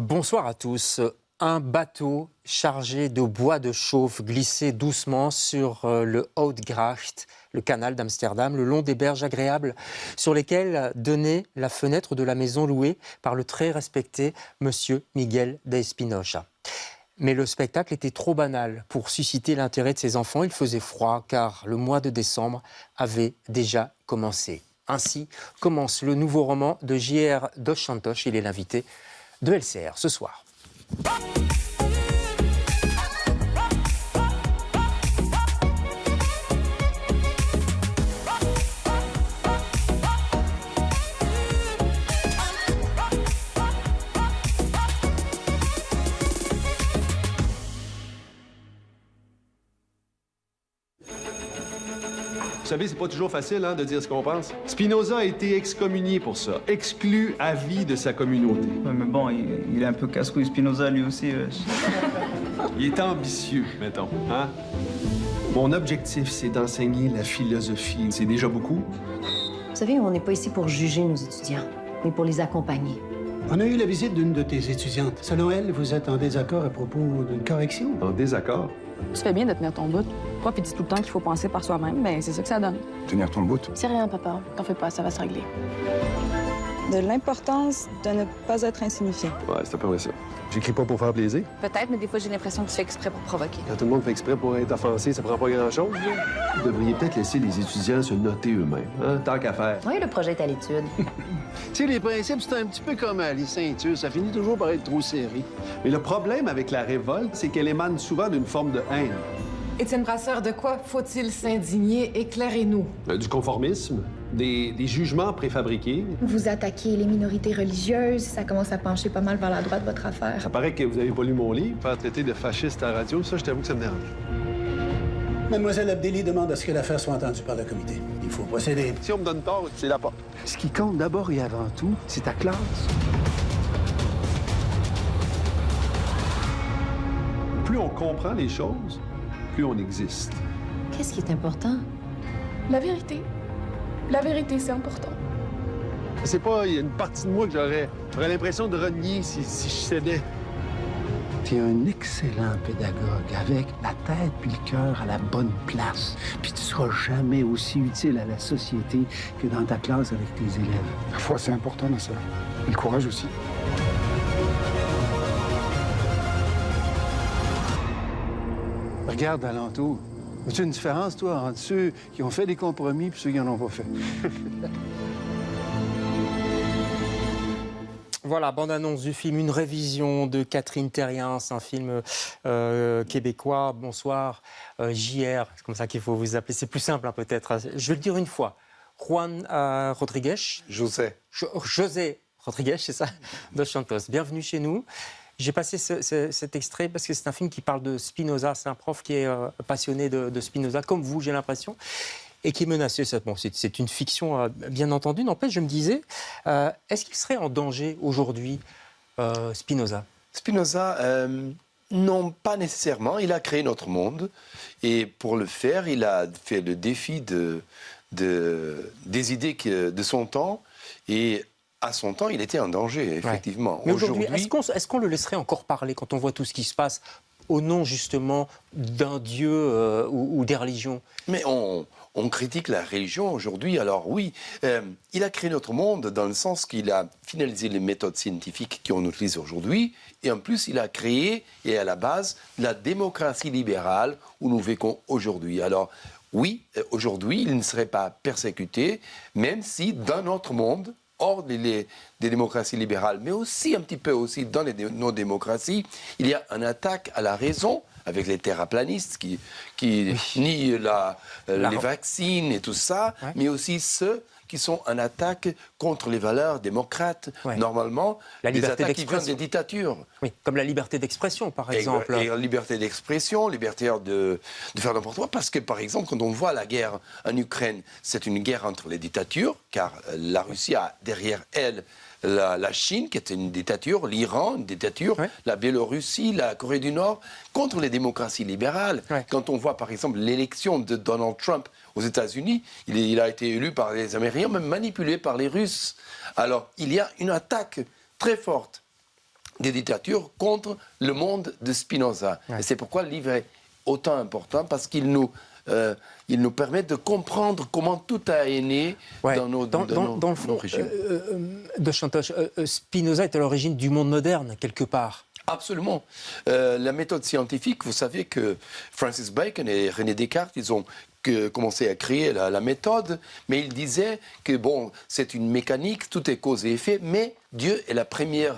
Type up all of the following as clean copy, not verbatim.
Bonsoir à tous. Un bateau chargé de bois de chauffe glissait doucement sur le Houtgracht, le canal d'Amsterdam, le long des berges agréables sur lesquelles donnait la fenêtre de la maison louée par le très respecté Monsieur Miguel de Espinosa. Mais le spectacle était trop banal pour susciter l'intérêt de ses enfants. Il faisait froid car le mois de décembre avait déjà commencé. Ainsi commence le nouveau roman de J.R. dos Santos. Il est l'invité de LCR ce soir. Vous savez, c'est pas toujours facile de dire ce qu'on pense. Spinoza a été excommunié pour ça, exclu à vie de sa communauté. Ouais, mais bon, il est un peu casse-couille Spinoza lui aussi. Il est ambitieux, mettons. Mon objectif, c'est d'enseigner la philosophie. C'est déjà beaucoup. Vous savez, on n'est pas ici pour juger nos étudiants, mais pour les accompagner. On a eu la visite d'une de tes étudiantes. Selon elle, vous êtes en désaccord à propos d'une correction. En désaccord? Tu fais bien de tenir ton bout. Prof, il dit tout le temps qu'il faut penser par soi-même, mais c'est ça que ça donne. Tenir ton bout? C'est rien, papa. T'en fais pas, ça va se régler. De l'importance de ne pas être insignifiant. Ouais, c'est à peu près ça. J'écris pas pour faire plaisir. Peut-être, mais des fois, j'ai l'impression que tu fais exprès pour provoquer. Quand tout le monde fait exprès pour être offensé, ça prend pas grand-chose. Vous devriez peut-être laisser les étudiants se noter eux-mêmes, tant qu'à faire. Oui, le projet est à l'étude. Tu sais, les principes, c'est un petit peu comme les ceintures. Ça finit toujours par être trop serré. Mais le problème avec la révolte, c'est qu'elle émane souvent d'une forme de haine. Étienne Brasseur, de quoi faut-il s'indigner? Éclairez-nous. Du conformisme, des jugements préfabriqués. Vous attaquez les minorités religieuses, ça commence à pencher pas mal vers la droite, votre affaire. Ça paraît que vous avez pas lu mon livre. Faire traiter de fasciste à la radio, ça, je t'avoue que ça me dérange. Mademoiselle Abdelli demande à ce que l'affaire soit entendue par le comité. Il faut procéder. Si on me donne tort, c'est la porte. Ce qui compte d'abord et avant tout, c'est ta classe. Plus on comprend les choses, plus on existe. Qu'est-ce qui est important? La vérité. La vérité, c'est important. Je sais pas, il y a une partie de moi que j'aurais l'impression de renier si je cédais. Tu es un excellent pédagogue, avec la tête puis le cœur à la bonne place. Puis tu seras jamais aussi utile à la société que dans ta classe avec tes élèves. La foi, c'est important dans ça. Et le courage aussi. Regarde alentour. As-tu une différence, toi, entre ceux qui ont fait des compromis et ceux qui n'en ont pas fait? Voilà, bande-annonce du film, une révision de Catherine Terriens, un film québécois. Bonsoir, JR, c'est comme ça qu'il faut vous appeler. C'est plus simple, peut-être. Je vais le dire une fois. Juan Rodriguez. José Rodriguez, c'est ça, dos Santos. Bienvenue chez nous. J'ai passé cet extrait parce que c'est un film qui parle de Spinoza. C'est un prof qui est passionné de Spinoza, comme vous, j'ai l'impression, et qui est menacé. Bon, c'est une fiction, bien entendu. N'empêche, je me disais, est-ce qu'il serait en danger aujourd'hui, Spinoza? Spinoza, non, pas nécessairement. Il a créé notre monde. Et pour le faire, il a fait le défi des idées de son temps. Et à son temps, il était en danger, effectivement. Ouais. Mais aujourd'hui, est-ce qu'on le laisserait encore parler quand on voit tout ce qui se passe au nom, justement, d'un dieu ou des religions? Mais on critique la religion aujourd'hui, alors oui. Il a créé notre monde dans le sens qu'il a finalisé les méthodes scientifiques qu'on utilise aujourd'hui. Et en plus, il a créé, et à la base, la démocratie libérale où nous vivons aujourd'hui. Alors, oui, aujourd'hui, il ne serait pas persécuté, même si dans notre monde, hors des démocraties libérales, mais aussi un petit peu aussi dans nos démocraties, il y a une attaque à la raison avec les terraplanistes qui nient les vaccins et tout ça, mais aussi ceux qui sont en attaque contre les valeurs démocrates, normalement, des attaques qui viennent des dictatures. Oui, comme la liberté d'expression, par exemple. Et la liberté d'expression, liberté de faire n'importe quoi, parce que, par exemple, quand on voit la guerre en Ukraine, c'est une guerre entre les dictatures, car la Russie a derrière elle la Chine, qui était une dictature, l'Iran, une dictature, la Biélorussie, la Corée du Nord, contre les démocraties libérales. Quand on voit, par exemple, l'élection de Donald Trump aux États-Unis, il a été élu par les Américains, même manipulé par les Russes. Alors, il y a une attaque très forte des dictatures contre le monde de Spinoza. Ouais. Et c'est pourquoi le livre est autant important, parce qu'il nous permet de comprendre comment tout a né dans nos régions. De Chantoche, Spinoza est à l'origine du monde moderne, quelque part. Absolument. La méthode scientifique, vous savez que Francis Bacon et René Descartes, ils ont commencé à créer la méthode, mais ils disaient que bon, c'est une mécanique, tout est cause et effet, mais Dieu est la première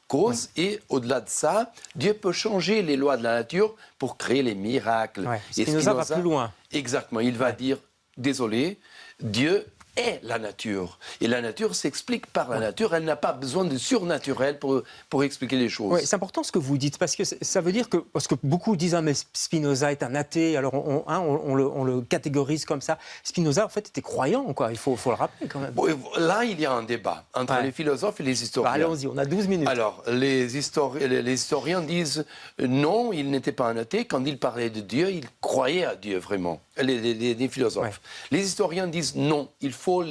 cause, et au-delà de ça, Dieu peut changer les lois de la nature pour créer les miracles. Ouais. Et Spinoza va plus loin. Exactement, il va dire, désolé, Dieu est la nature. Et la nature s'explique par la nature. Elle n'a pas besoin de surnaturel pour expliquer les choses. Oui, c'est important ce que vous dites, parce que ça veut dire que... Parce que beaucoup disent, mais Spinoza est un athée, alors on le catégorise comme ça. Spinoza, en fait, était croyant, quoi. Il faut le rappeler, quand même. Bon, là, il y a un débat entre les philosophes et les historiens. Allons-y, on a 12 minutes. Alors, les historiens disent, non, il n'était pas un athée. Quand il parlait de Dieu, il croyait à Dieu, vraiment. Les philosophes. Ouais. Les historiens disent, non, il faut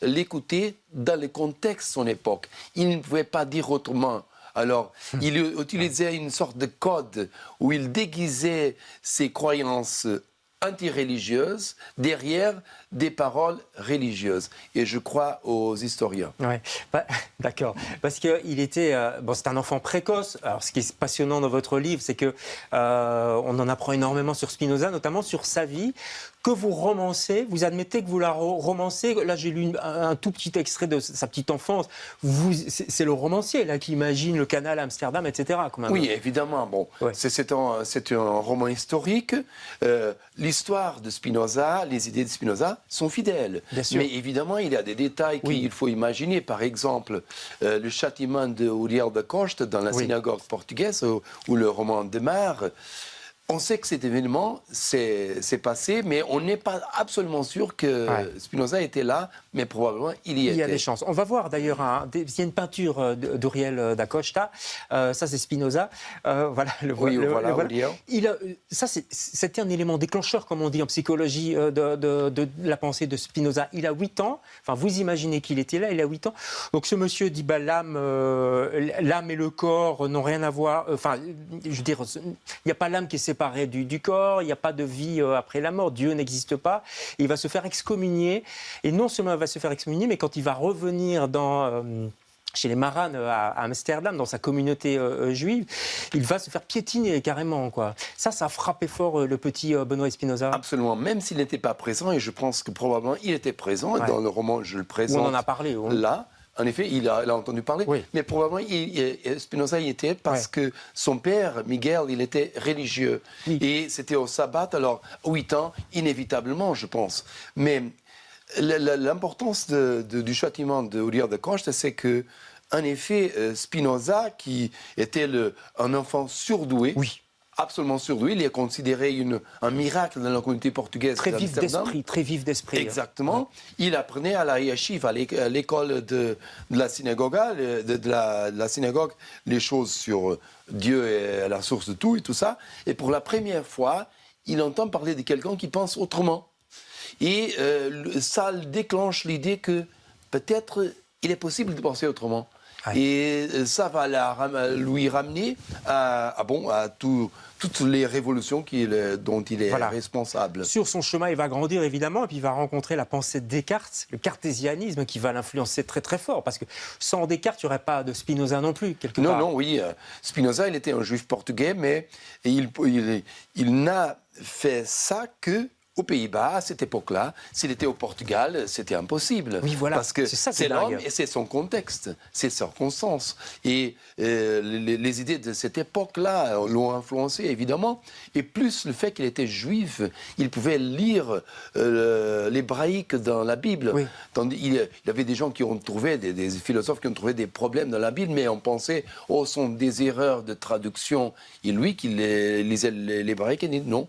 l'écouter dans le contexte de son époque. Il ne pouvait pas dire autrement. Alors, il utilisait une sorte de code où il déguisait ses croyances anti-religieuses derrière des paroles religieuses. Et je crois aux historiens. Ouais, d'accord. Parce qu'il était... c'est un enfant précoce. Alors, ce qui est passionnant dans votre livre, c'est que on en apprend énormément sur Spinoza, notamment sur sa vie, que vous romancez. Vous admettez que vous la romancez. Là, j'ai lu un tout petit extrait de sa petite enfance. C'est le romancier, là, qui imagine le canal à Amsterdam, etc. Quand même. Oui, évidemment. Bon, ouais. C'est un roman historique. L'histoire de Spinoza, les idées de Spinoza sont fidèles. Mais évidemment, il y a des détails qu'il faut imaginer. Par exemple, le châtiment de Uriel da Costa dans la synagogue portugaise, où le roman démarre. On sait que cet événement s'est passé, mais on n'est pas absolument sûr que Spinoza était là, mais probablement il y était. Il y a des chances. On va voir d'ailleurs, il y a une peinture d'Uriel da Costa, ça c'est Spinoza. Voilà, c'était un élément déclencheur, comme on dit en psychologie, de la pensée de Spinoza. Il a 8 ans, enfin vous imaginez qu'il était là, il a 8 ans. Donc ce monsieur dit, l'âme et le corps n'ont rien à voir, enfin, je veux dire, il n'y a pas l'âme qui est séparée du corps, il n'y a pas de vie après la mort, Dieu n'existe pas. Et il va se faire excommunier, et non seulement il va se faire excommunier, mais quand il va revenir chez les Maranes à Amsterdam, dans sa communauté juive, il va se faire piétiner carrément, quoi. Ça a frappé fort le petit Benoît Spinoza. Absolument, même s'il n'était pas présent, et je pense que probablement il était présent, dans le roman je le présente. On en a parlé. Là. En effet, il a entendu parler, mais probablement Spinoza y était parce que son père, Miguel, il était religieux. Et c'était au sabbat, alors 8 ans, inévitablement, je pense. Mais l'importance du châtiment de Uriel da Costa, c'est que, en effet, Spinoza, qui était un enfant surdoué, absolument surdoué, il est considéré un miracle dans la communauté portugaise. Très vif d'esprit. Exactement. Il apprenait à la yeshiva, à l'école de la synagogue, la synagogue, les choses sur Dieu et la source de tout et tout ça. Et pour la première fois, il entend parler de quelqu'un qui pense autrement. Et ça déclenche l'idée que peut-être il est possible de penser autrement. Et ça va lui ramener à toutes les révolutions dont il est responsable. Sur son chemin, il va grandir évidemment, et puis il va rencontrer la pensée de Descartes, le cartésianisme qui va l'influencer très très fort, parce que sans Descartes, il n'y aurait pas de Spinoza non plus, quelque part. Non, oui. Spinoza, il était un juif portugais, mais il n'a fait ça que aux Pays-Bas, à cette époque-là. S'il était au Portugal, c'était impossible. Oui, voilà. Parce que c'est l'homme et c'est son contexte, ses circonstances. Et les idées de cette époque-là l'ont influencé, évidemment. Et plus le fait qu'il était juif, il pouvait lire l'hébraïque dans la Bible. Oui. Il y avait des gens qui ont trouvé, des philosophes qui ont trouvé des problèmes dans la Bible, mais on pensait, ce sont des erreurs de traduction. Et lui, qui lisait l'hébraïque, il dit non.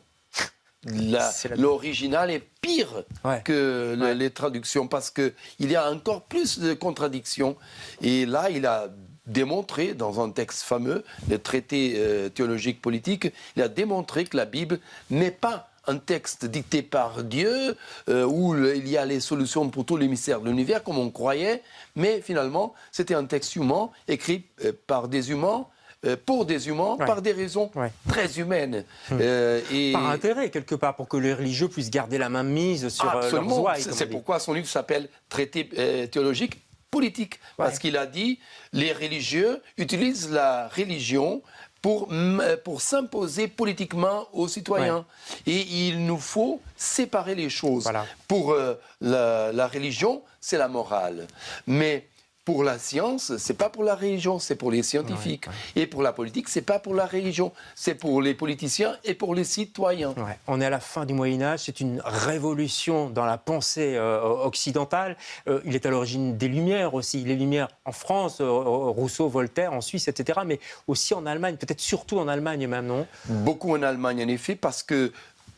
L'original est pire que les traductions, parce qu'il y a encore plus de contradictions. Et là, il a démontré, dans un texte fameux, le traité théologique politique, il a démontré que la Bible n'est pas un texte dicté par Dieu, où il y a les solutions pour tous les mystères de l'univers, comme on croyait, mais finalement, c'était un texte humain, écrit par des humains, pour des humains, par des raisons très humaines. Par intérêt, quelque part, pour que les religieux puissent garder la main mise sur leurs ouailles. C'est pourquoi son livre s'appelle « Traité théologique politique », parce qu'il a dit « Les religieux utilisent la religion pour s'imposer politiquement aux citoyens. Et il nous faut séparer les choses. Pour la religion, c'est la morale. Mais pour la science, c'est pas pour la religion, c'est pour les scientifiques. Et pour la politique, c'est pas pour la religion, c'est pour les politiciens et pour les citoyens. On est à la fin du Moyen-Âge, c'est une révolution dans la pensée occidentale. Il est à l'origine des Lumières aussi. Les Lumières en France, Rousseau, Voltaire, en Suisse, etc. Mais aussi en Allemagne, peut-être surtout en Allemagne même, non? Beaucoup en Allemagne, en effet, parce que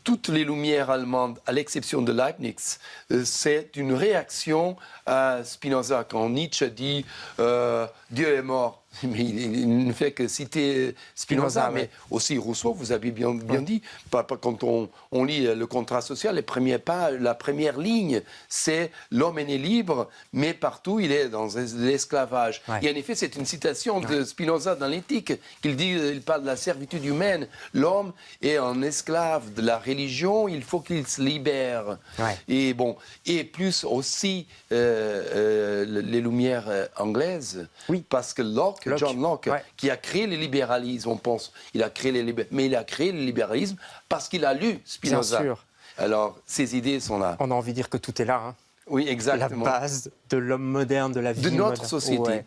toutes les Lumières allemandes, à l'exception de Leibniz, c'est une réaction à Spinoza. Quand Nietzsche dit Dieu est mort, mais il ne fait que citer Spinoza, mais aussi Rousseau, vous avez bien dit. Quand on lit le contrat social, les premiers pas, la première ligne, c'est l'homme est né libre, mais partout il est dans l'esclavage. Et en effet, c'est une citation de Spinoza dans l'Éthique, qu'il dit, il parle de la servitude humaine. L'homme est un esclave de la religion, il faut qu'il se libère. Et bon, et plus aussi les Lumières anglaises, parce que John Locke, qui a créé le libéralisme, on pense. Mais il a créé le libéralisme parce qu'il a lu Spinoza. Bien sûr. Alors, ces idées sont là. On a envie de dire que tout est là. Oui, exactement. La base de l'homme moderne, de la vie de notre moderne. société.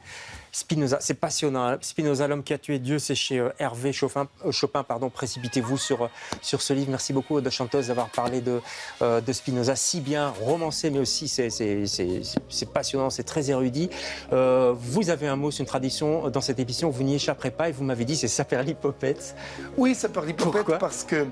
Spinoza, c'est passionnant. Spinoza, l'homme qui a tué Dieu, c'est chez Hervé Chopin. Précipitez-vous sur ce livre. Merci beaucoup, Oda Chantos, d'avoir parlé de Spinoza, si bien romancé, mais aussi c'est passionnant, c'est très érudit. Vous avez un mot, c'est une tradition dans cette émission, vous n'y échapperez pas, et vous m'avez dit c'est Saperlipopette. Oui, Saperlipopette, parce que,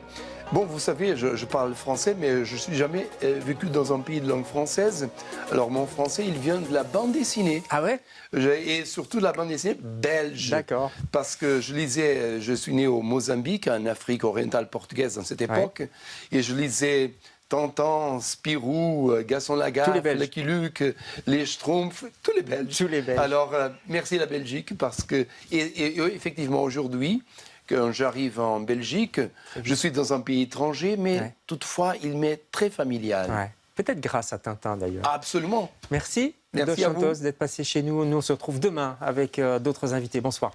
bon, vous savez, je parle français, mais je ne suis jamais vécu dans un pays de langue française. Alors, mon français, il vient de la bande dessinée. Ah ouais? Et surtout de la bande dessinée belge. D'accord. Parce que je suis né au Mozambique, en Afrique orientale portugaise dans cette époque, et je lisais Tintin, Spirou, Gaston Lagaffe, Lucky Luke, les Schtroumpfs, tous les Belges. Alors, merci la Belgique, parce que, et effectivement, aujourd'hui, quand j'arrive en Belgique, je suis dans un pays étranger, mais toutefois, il m'est très familial. Peut-être grâce à Tintin, d'ailleurs. Absolument. Merci, Merci Oda Chantos, d'être passé chez nous. Nous, on se retrouve demain avec d'autres invités. Bonsoir.